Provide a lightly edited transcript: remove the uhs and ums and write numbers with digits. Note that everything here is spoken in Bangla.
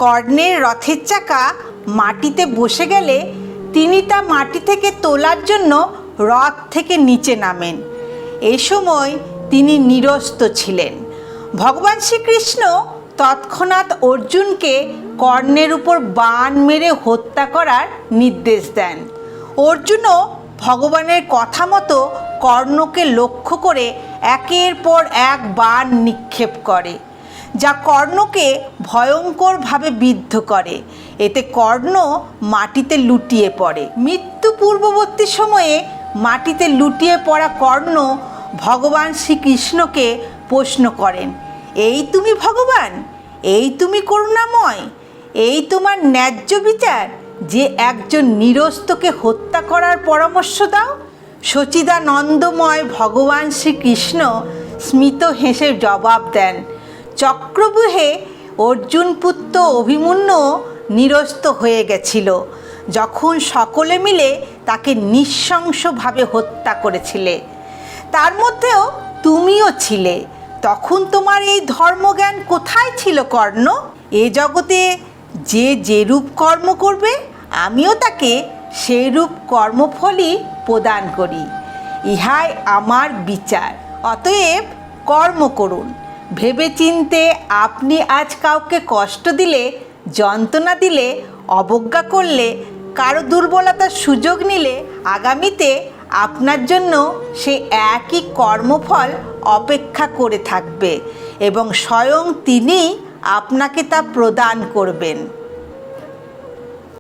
কর্ণের রথের চাকা মাটিতে বসে গেলে তিনি তা মাটি থেকে তোলার জন্য রথ থেকে নিচে নামেন। এই সময় তিনি নিরস্ত ছিলেন। ভগবান শ্রীকৃষ্ণ তৎক্ষণাৎ অর্জুনকে কর্ণের উপর বাণ মেরে হত্যা করার নির্দেশ দেন। অর্জুনও ভগবানের কথা মতো কর্ণকে লক্ষ্য করে একের পর এক বাণ নিক্ষেপ করে, যা কর্ণকে ভয়ঙ্করভাবে বিদ্ধ করে। এতে কর্ণ মাটিতে লুটিয়ে পড়ে। মৃত্যু পূর্ববর্তী সময়ে মাটিতে লুটিয়ে পড়া কর্ণ ভগবান শ্রীকৃষ্ণকে প্রশ্ন করেন, এই তুমি ভগবান? এই তুমি করুণাময়? এই তোমার ন্যায্য বিচার যে একজন নিরস্তকে হত্যা করার পরামর্শ দাও? সচিদানন্দময় ভগবান শ্রীকৃষ্ণ স্মিত হেসে জবাব দেন, চক্রব্যূহে অর্জুন পুত্র অভিমন্যু নিরস্ত হয়ে গেছিল যখন সকলে মিলে তাকে নৃশংসভাবে হত্যা করেছিলে। তার মধ্যেও তুমিও ছিলে। তখন তোমার এই ধর্মজ্ঞান কোথায় ছিল কর্ণ? এ জগতে যে যেরূপ কর্ম করবে আমিও তাকে সেইরূপ কর্মফলই প্রদান করি। ইহাই আমার বিচার। অতএব কর্ম করুন। ভেবেচিন্তে আপনি আজ কাউকে কষ্ট দিলে, যন্ত্রণা দিলে, অবজ্ঞা করলে, কারো দুর্বলতার সুযোগ নিলে আগামীতে আপনার জন্য সে একই কর্মফল অপেক্ষা করে থাকবে এবং স্বয়ং তিনি আপনাকে তা প্রদান করবেন।